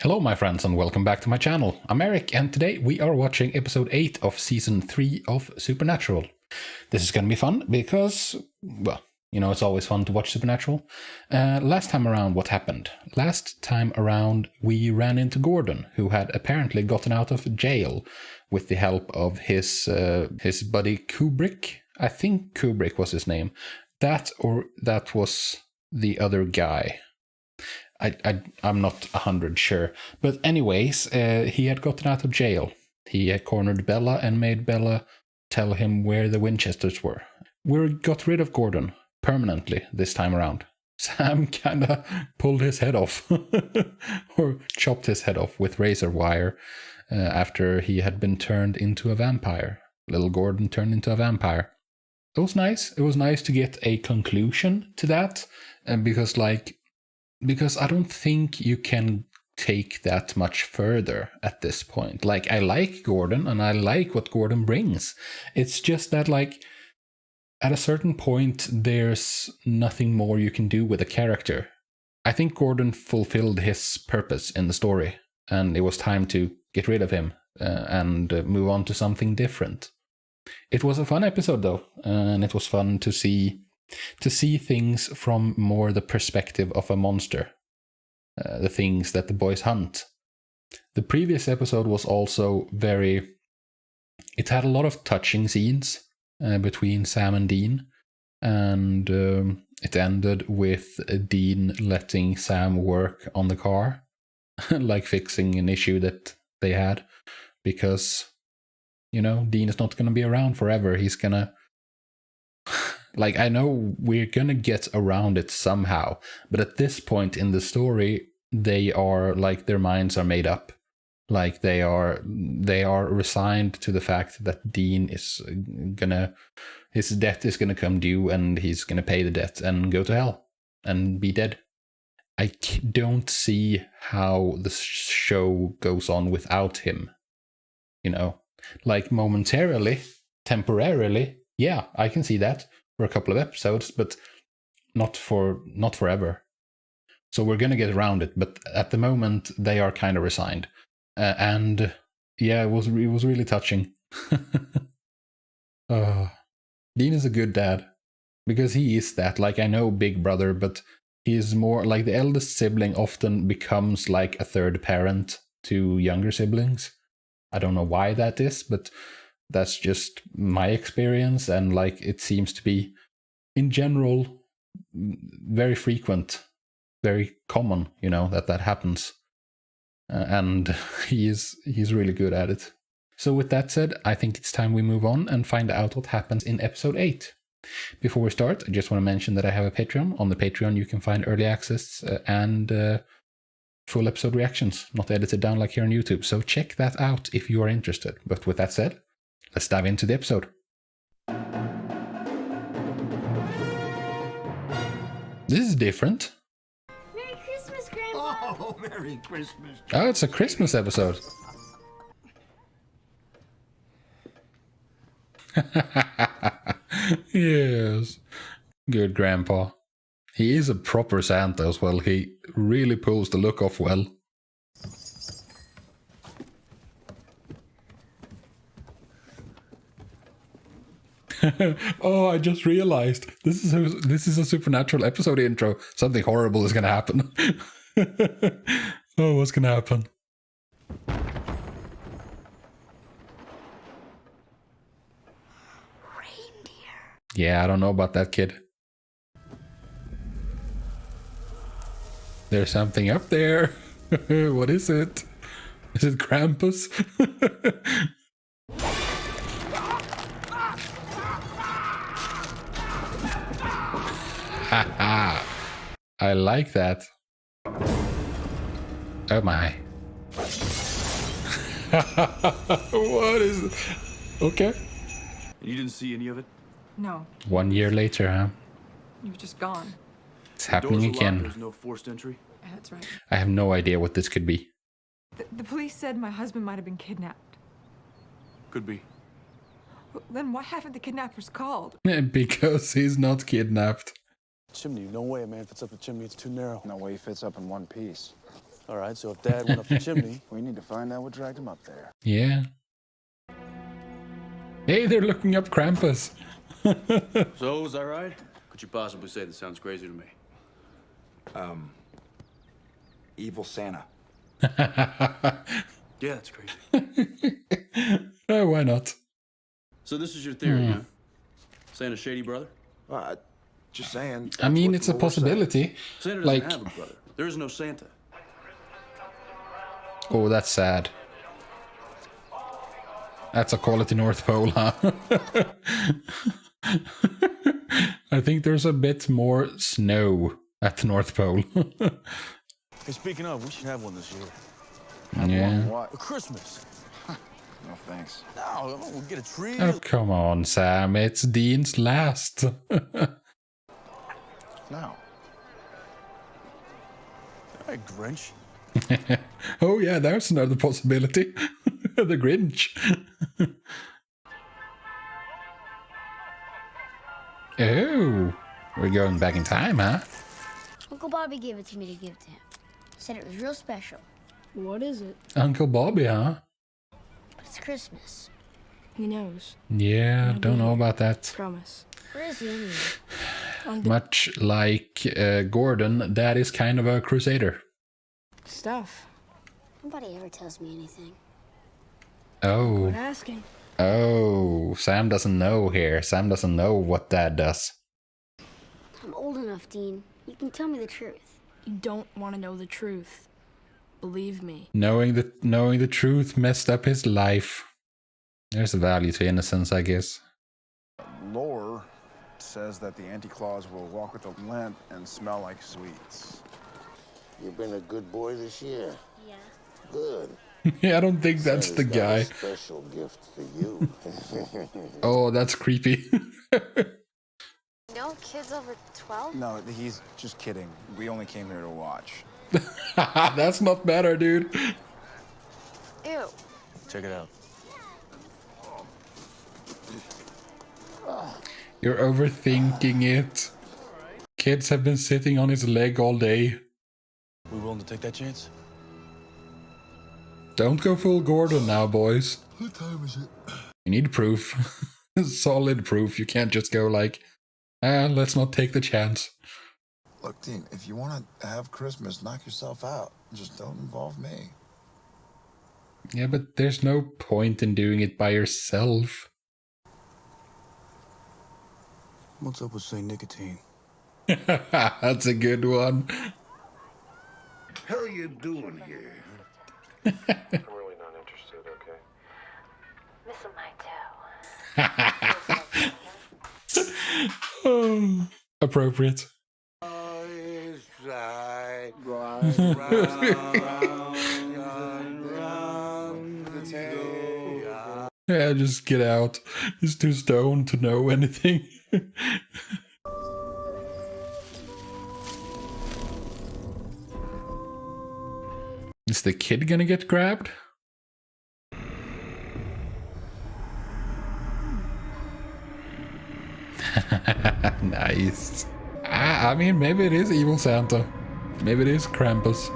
Hello my friends and welcome back to my channel. I'm Eric and today we are watching episode 8 of season 3 of Supernatural. This is gonna be fun because, well, you know, it's always fun to watch Supernatural. Last time around, what happened? Last time around we ran into Gordon, who had apparently gotten out of jail with the help of his buddy Kubrick. I think Kubrick was his name. That was the other guy. I'm not 100% sure. But anyways, he had gotten out of jail. He had cornered Bella and made Bella tell him where the Winchesters were. We got rid of Gordon permanently this time around. Sam kinda pulled his head off. Or chopped his head off with razor wire after he had been turned into a vampire. Little Gordon turned into a vampire. It was nice. It was nice to get a conclusion to that. Because I don't think you can take that much further at this point. Like, I like Gordon and I like what Gordon brings. It's just that, like, at a certain point, there's nothing more you can do with a character. I think Gordon fulfilled his purpose in the story, and it was time to get rid of him and move on to something different. It was a fun episode, though, and it was fun to see things from more the perspective of a monster, the things that the boys hunt. The previous episode was also it had a lot of touching scenes between Sam and Dean, and it ended with Dean letting Sam work on the car, like fixing an issue that they had, because, you know, Dean is not going to be around forever. He's gonna like, I know we're gonna get around it somehow, but at this point in the story, they are, like, their minds are made up. Like, they are resigned to the fact that Dean is his debt is gonna come due, and he's gonna pay the debt and go to hell and be dead. I don't see how the show goes on without him. You know, like, temporarily, yeah, I can see that. For a couple of episodes, but not forever. So we're gonna get around it, but at the moment they are kind of resigned, and yeah, it was really touching. Dean is a good dad because he is that. Like, I know Big Brother, but he's more like the eldest sibling. Often becomes like a third parent to younger siblings. I don't know why that is, but that's just my experience, and, like, it seems to be, in general, very frequent, very common, you know, that happens. And he's really good at it. So with that said, I think it's time we move on and find out what happens in episode 8. Before we start, I just want to mention that I have a Patreon. On the Patreon, you can find early access and full episode reactions, not edited down like here on YouTube. So check that out if you are interested. But with that said, let's dive into the episode. This is different. Merry Christmas, Grandpa! Oh, Merry Christmas. Oh, it's a Christmas episode. Yes. Good Grandpa. He is a proper Santa as well. He really pulls the look off well. Oh, I just realized this is a Supernatural episode intro. Something horrible is gonna happen. Oh, what's gonna happen? Reindeer. Yeah, I don't know about that, kid. There's something up there. What is it? Is it Krampus? I like that. Oh my. What is it? Okay. You didn't see any of it? No, 1 year later, huh? you were just gone. It's happening Doors are locked, again. There's no forced entry. That's right. I have no idea what this could be. The police said my husband might have been kidnapped. Could be. Well, then why haven't the kidnappers called? Because he's not kidnapped. Chimney, no way a man fits up a chimney, it's too narrow. No way he fits up in one piece. All right, so if Dad went up the chimney, We need to find out what dragged him up there. Yeah. Hey, they're looking up Krampus. so is that right? Could you possibly say that sounds crazy to me? Evil Santa. Yeah, that's crazy. Oh, why not? So this is your theory, huh? Santa's shady brother? Just saying. I that's mean, what it's the a lore says. possibility. Santa doesn't Like, have a brother. There is no Santa. oh, that's sad. That's a quality North Pole, huh? I think there's a bit more snow at the North Pole. Hey, speaking of, we should have one this year. Yeah. What? A Christmas. No thanks. No, we'll get a tree. Oh, come on, Sam. It's Dean's last. No. All right, Grinch. Oh, yeah, there's another possibility. The Grinch. Oh, we're going back in time, huh? Uncle Bobby gave it to me to give to him. Said it was real special. What is it? Uncle Bobby, huh? But it's Christmas. He knows. Yeah, don't know about that. Promise. Where is he anyway? Much like Gordon, Dad is kind of a crusader. Stuff. Nobody ever tells me anything. Oh. Quit asking. Oh, Sam doesn't know here. Sam doesn't know what Dad does. I'm old enough, Dean. You can tell me the truth. You don't want to know the truth. Believe me. Knowing the truth messed up his life. There's a value to innocence, I guess. Lore says that the Anti-Claus will walk with a limp and smell like sweets. You've been a good boy this year. Yeah. Good. Yeah, I don't think that's the Santa's got a guy. special gift for you. Oh, that's creepy. No kids over 12? No, he's just kidding. We only came here to watch. That's not better, dude. Ew. Check it out. You're overthinking it. Kids have been sitting on his leg all day. We willing to take that chance? Don't go full Gordon now, boys. What time is it? You need proof. Solid proof. You can't just go like, let's not take the chance. Look, Dean, if you want to have Christmas, knock yourself out. Just don't involve me. Yeah, but there's no point in doing it by yourself. What's up with St. Nicotine? That's a good one. Hell you doing here? I'm really not interested, okay? Missing my toe. Oh, appropriate. Yeah, just get out. He's too stoned to know anything. Is the kid gonna get grabbed? Nice. I mean, maybe it is Evil Santa. Maybe it is Krampus.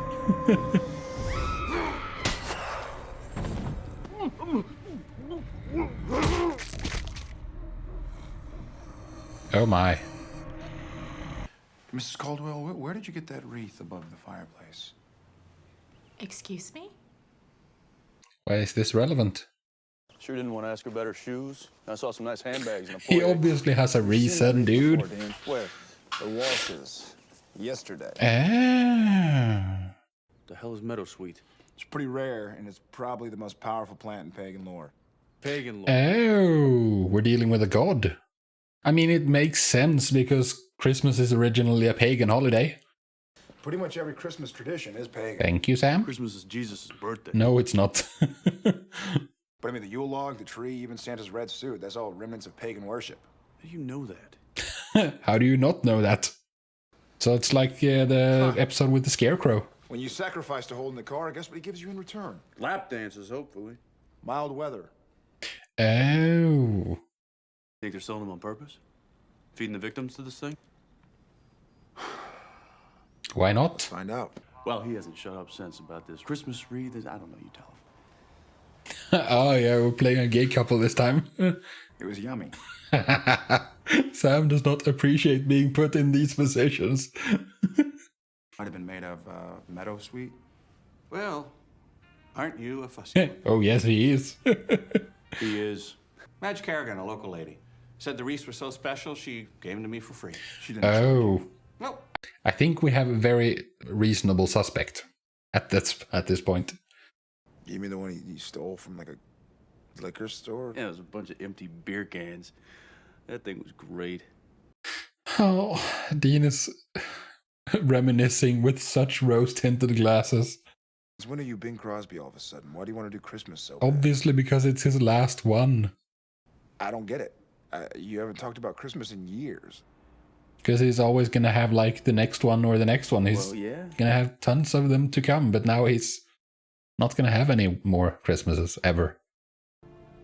Oh my. Mrs. Caldwell, where did you get that wreath above the fireplace? Excuse me? Why is this relevant? Sure didn't want to ask her about her shoes. I saw some nice handbags in a He foyer. obviously has a Seen the reason, wreath dude. before, Dean. Where? The Walshes. Yesterday. Ah. The hell is meadowsweet? It's pretty rare, and it's probably the most powerful plant in pagan lore. Pagan lore. Oh, we're dealing with a god. I mean, it makes sense because Christmas is originally a pagan holiday. Pretty much every Christmas tradition is pagan. Thank you, Sam. Christmas is Jesus' birthday. No, it's not. But I mean, the Yule log, the tree, even Santa's red suit, that's all remnants of pagan worship. How do you know that? How do you not know that? So it's like the episode with the scarecrow. When you sacrifice to hold in the car, guess what he gives you in return? Lap dances, hopefully. Mild weather. Oh. Think they're selling them on purpose? Feeding the victims to this thing? Why not? Find out. Well, he hasn't shut up since about this Christmas wreath. I don't know, you tell him. Oh yeah, we're playing a gay couple this time. It was yummy. Sam does not appreciate being put in these positions. Might have been made of meadowsweet. Well, aren't you a fussy one? Oh yes, he is. He is. Madge Kerrigan, a local lady, said the wreaths were so special she gave them to me for free. She didn't. Oh, Nope. I think we have a very reasonable suspect at this point. Give me the one you stole from like a liquor store. Yeah, it was a bunch of empty beer cans. That thing was great. Oh, Dean is reminiscing with such rose-tinted glasses. When are you Bing Crosby all of a sudden? Why do you want to do Christmas so bad? Obviously, because it's his last one. I don't get it. You haven't talked about Christmas in years. Because he's always gonna have like the next one or the next one. He's Well, yeah. gonna have tons of them to come, but now he's not gonna have any more Christmases ever.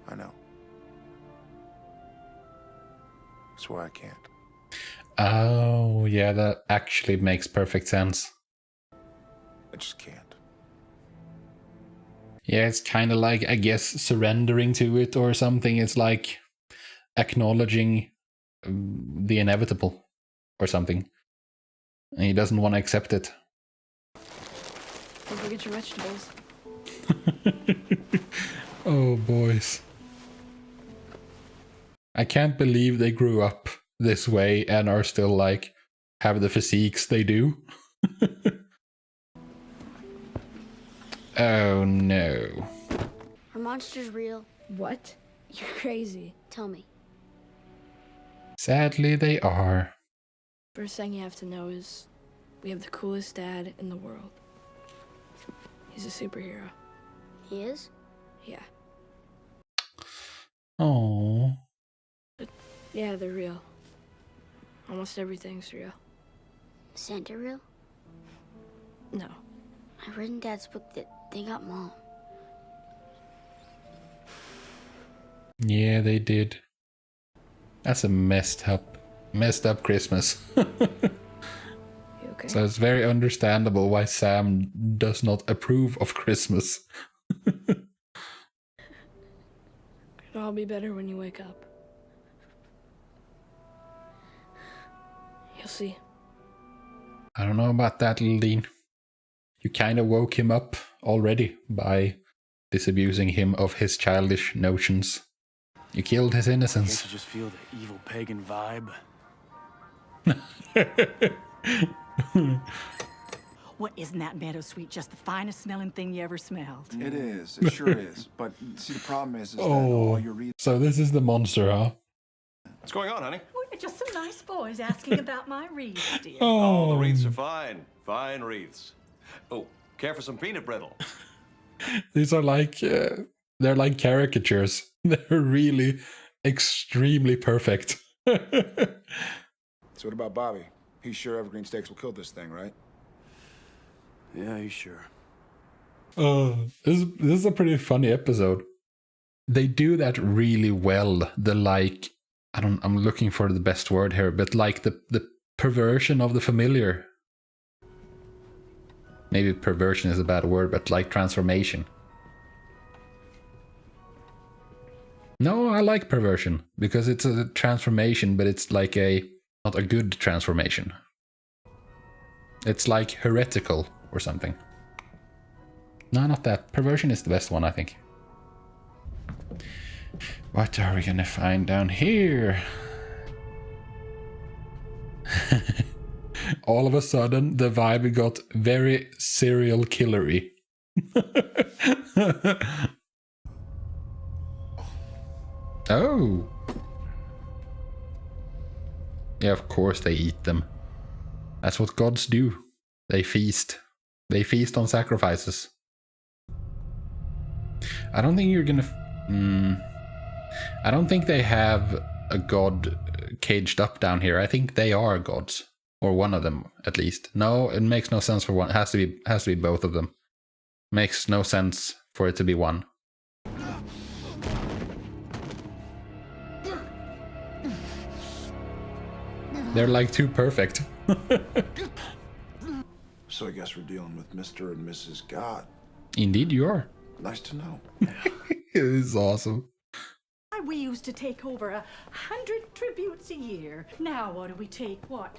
I know. That's why I can't. Oh, yeah, that actually makes perfect sense. I just can't. Yeah, it's kind of like, I guess, surrendering to it or something. It's like acknowledging the inevitable or something. And he doesn't want to accept it. Don't forget your vegetables. Oh, boys. I can't believe they grew up this way and are still like, have the physiques they do. Oh no. Are monsters real? What? You're crazy. Tell me. Sadly, they are. First thing you have to know is we have the coolest dad in the world. He's a superhero. He is? Yeah. Oh. Yeah, they're real. Almost everything's real. Santa real? No. I read in Dad's book that they got Mom. Yeah, they did. That's a messed up Christmas. You okay? So it's very understandable why Sam does not approve of Christmas. It'll all be better when you wake up. You'll see. I don't know about that, little Dean. You kind of woke him up already by disabusing him of his childish notions. You killed his innocence. Can't you just feel the evil pagan vibe? What, isn't that meadowsweet just the finest smelling thing you ever smelled? It is. It sure is. But see, the problem is that all your reasons. So this is the monster, huh? What's going on, honey? We're just some nice boys asking about my wreaths, dear. Oh, the wreaths are fine. Fine wreaths. Oh, care for some peanut brittle? These are like, they're like caricatures. They're really extremely perfect. So what about Bobby? He's sure Evergreen Steaks will kill this thing, right? Yeah, you sure? This is a pretty funny episode. They do that really well. The like, I'm looking for the best word here, but like the perversion of the familiar. Maybe perversion is a bad word, but like transformation. No, I like perversion because it's a transformation, but it's like not a good transformation. It's like heretical or something. No, not that. Perversion is the best one, I think. What are we gonna find down here? All of a sudden, the vibe got very serial killery. Oh. Yeah, of course they eat them. That's what gods do. They feast. They feast on sacrifices. I don't think you're gonna... I don't think they have a god caged up down here. I think they are gods. Or one of them, at least. No, it makes no sense for one. It has to be both of them. Makes no sense for it to be one. They're like too perfect. So I guess we're dealing with Mr. and Mrs. God. Indeed, you are. Nice to know. It is awesome. We used to take over 100 tributes a year. Now what do we take? What?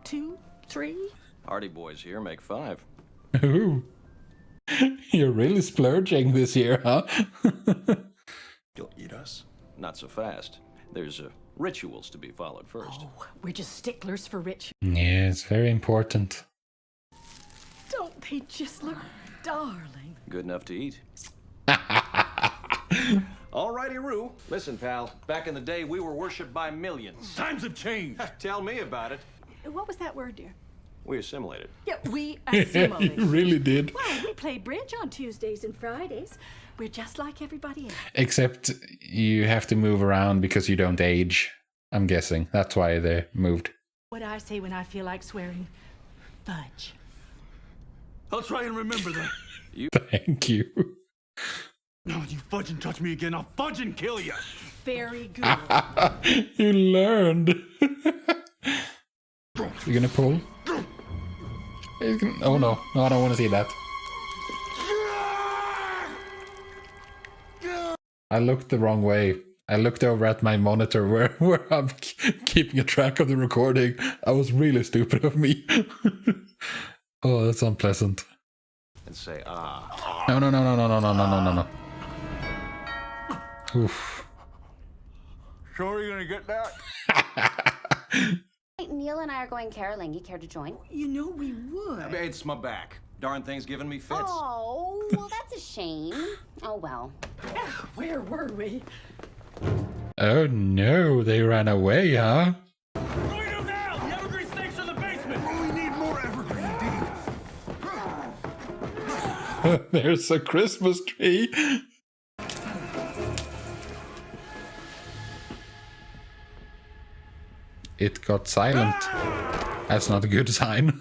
2, 3? Hardy boys here make 5. Ooh. You're really splurging this year, huh? You'll eat us? Not so fast. There's rituals to be followed first. Oh, we're just sticklers for rich. Yeah, it's very important. Don't they just look darling? Good enough to eat. Alrighty, Roo. Listen, pal. Back in the day, we were worshipped by millions. Times have changed. Tell me about it. What was that word, dear? We assimilated. Yeah, we You assimilate. really did. Well, we play bridge on Tuesdays and Fridays. We're just like everybody else. Except you have to move around because you don't age. I'm guessing. That's why they moved. What I say when I feel like swearing? Fudge. I'll try and remember that. Thank you. No, you fudge and touch me again, I'll fudge and kill you. Very good. You learned. You gonna pull? Oh no. No, I don't want to see that. I looked the wrong way. I looked over at my monitor where I'm keeping a track of the recording. I was really stupid of me. Oh, that's unpleasant. And say, ah. No. Oof. Sure you're gonna get that? Hey, Neil and I are going caroling. You care to join? You know we would. It's my back. Darn thing's giving me fits. Oh, well, that's a shame. Oh, well. Where were we? Oh no, they ran away, huh? What do we do now? The evergreen snakes are in the basement. We need more evergreen, Dean. There's a Christmas tree. It got silent. That's not a good sign.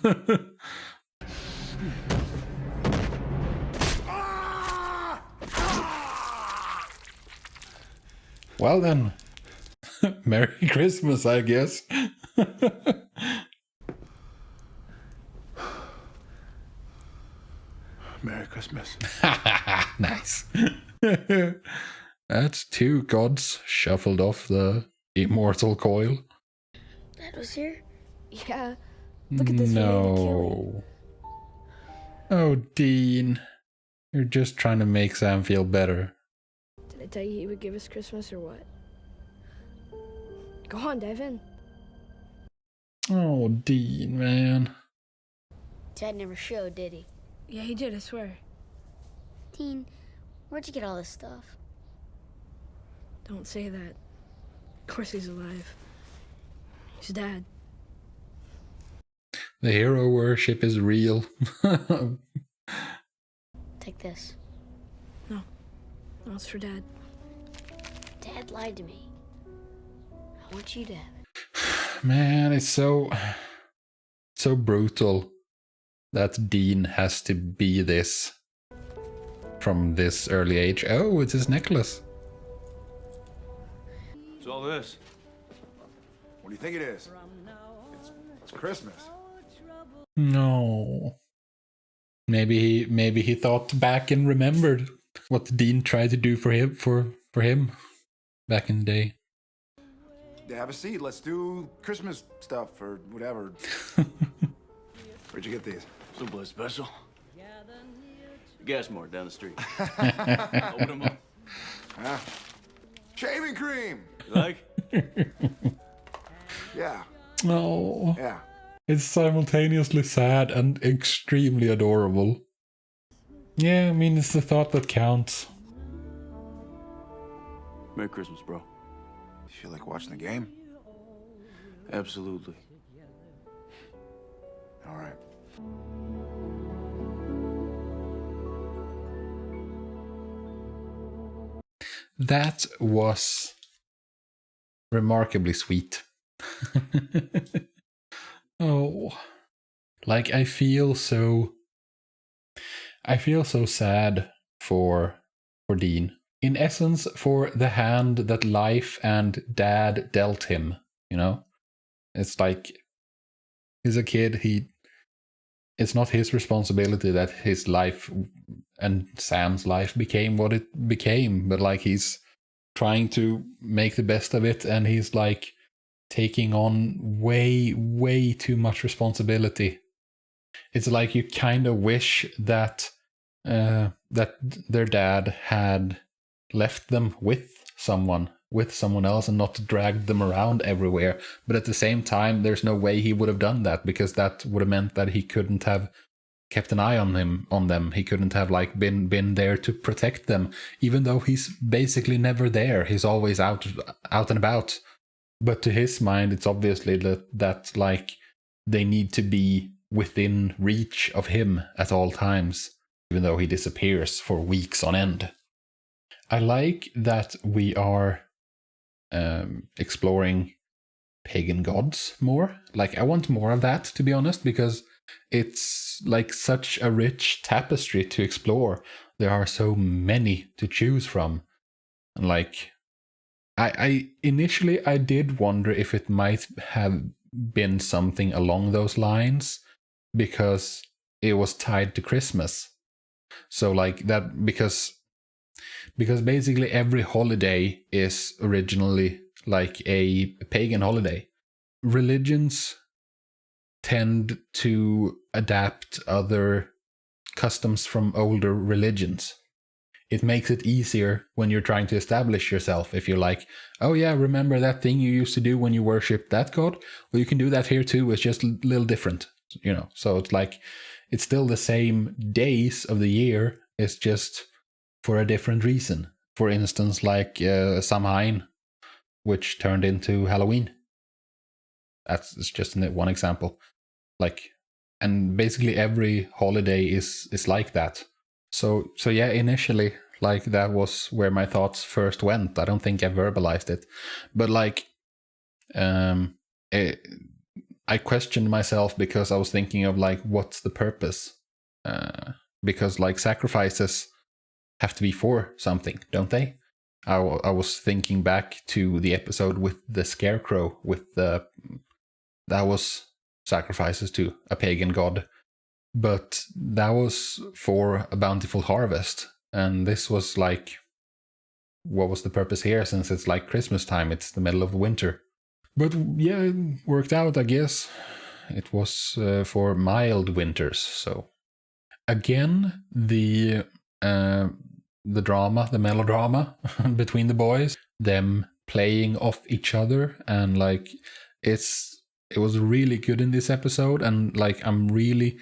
Well then, Merry Christmas, I guess. Merry Christmas. Nice. That's 2 gods shuffled off the immortal coil. Dad was here? Yeah. Look at this. No. Oh, Dean. You're just trying to make Sam feel better. Did I tell you he would give us Christmas or what? Go on, dive in. Oh, Dean, man. Dad never showed, did he? Yeah, he did, I swear. Dean, where'd you get all this stuff? Don't say that. Of course he's alive. He's Dad. The hero worship is real. Take this. No, it's for Dad. Dad lied to me. I want you to have it. Man, it's so brutal that Dean has to be this from this early age. Oh, it's his necklace. What's all this? What do you think it is? It's Christmas. No. Maybe he thought back and remembered what Dean tried to do for him back in the day. Have a seat. Let's do Christmas stuff or whatever. Where'd you get these? Someplace special. Gas mart down the street. Open them up. Shaving cream. You like? Yeah. Oh. Yeah. It's simultaneously sad and extremely adorable. Yeah, I mean, it's the thought that counts. Merry Christmas, bro. You feel like watching the game? Absolutely. All right. That was remarkably sweet. Oh, like I feel so sad for Dean. In essence, for the hand that life and Dad dealt him, you know? It's like he's a kid, it's not his responsibility that his life and Sam's life became what it became, but like he's trying to make the best of it, and he's like taking on way too much responsibility. It's like you kind of wish that that their dad had left them with someone else and not dragged them around everywhere. But at the same time, there's no way he would have done that, because that would have meant that he couldn't have kept an eye on them. He couldn't have like been there to protect them, even though he's basically never there. He's always out and about. But to his mind, it's obviously that like they need to be within reach of him at all times, even though he disappears for weeks on end. I like that we are exploring pagan gods more. Like, I want more of that, to be honest, because it's like such a rich tapestry to explore. There are so many to choose from. And like, I initially did wonder if it might have been something along those lines, because it was tied to Christmas. So like that, because basically every holiday is originally like a pagan holiday. Religions tend to adapt other customs from older religions. It makes it easier when you're trying to establish yourself. If you're like, oh yeah, remember that thing you used to do when you worshipped that god? Well, you can do that here too. It's just a little different, you know. So it's like, it's still the same days of the year. It's just for a different reason. For instance, like Samhain, which turned into Halloween. That's just one example. Like, and basically every holiday is like that. So yeah, initially, like, that was where my thoughts first went. I don't think I verbalized it, but like, I questioned myself, because I was thinking of like, what's the purpose? Because like, sacrifices have to be for something, don't they? I was thinking back to the episode with the scarecrow, that was sacrifices to a pagan god, but that was for a bountiful harvest. And this was like, what was the purpose here, since it's like Christmas time, it's the middle of winter? But yeah, it worked out, I guess. It was for mild winters. So again, the drama, the melodrama between the boys, them playing off each other, and like, it was really good in this episode, and like, I'm really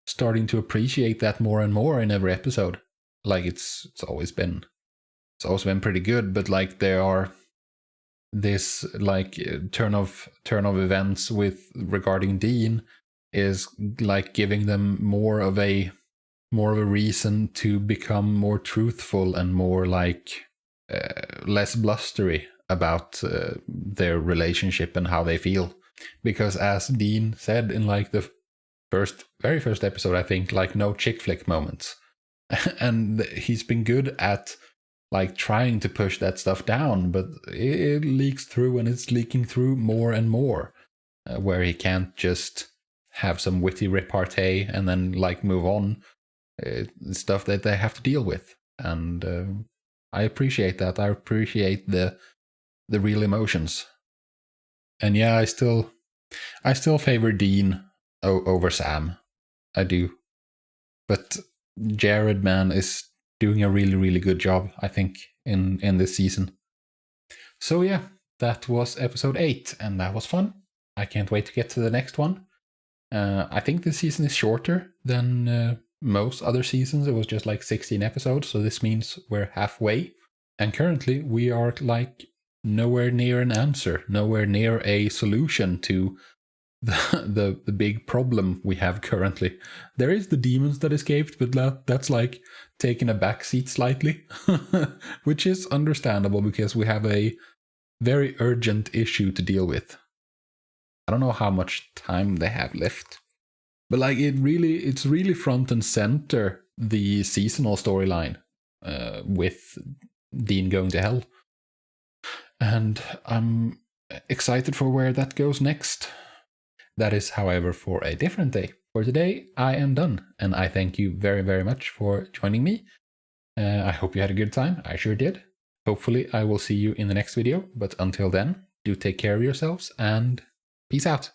starting to appreciate that more and more in every episode. Like, it's always been pretty good, but like, there are this like turn of events regarding Dean is like giving them more of a reason to become more truthful and more like less blustery about their relationship and how they feel. Because as Dean said in like the very first episode, I think, like, no chick flick moments. And he's been good at like trying to push that stuff down, but it leaks through, and it's leaking through more and more, where he can't just have some witty repartee and then like move on. Stuff that they have to deal with, and I appreciate that. I appreciate the real emotions. And yeah, I still favor Dean over Sam. I do. But Jared, man, is doing a really good job, I think, in this season. So yeah, that was episode 8, and that was fun. I can't wait to get to the next one. I think this season is shorter than most other seasons. It was just like 16 episodes, so this means we're halfway. And currently we are like nowhere near an answer, nowhere near a solution to the big problem we have currently. There is the demons that escaped, but that's like taking a backseat slightly, which is understandable because we have a very urgent issue to deal with. I don't know how much time they have left, but like, it's really front and center, the seasonal storyline with Dean going to hell. And I'm excited for where that goes next. That is, however, for a different day. for today, I am done, and I thank you very, very much for joining me. I hope you had a good time. I sure did. Hopefully, I will see you in the next video, but until then, do take care of yourselves, and peace out.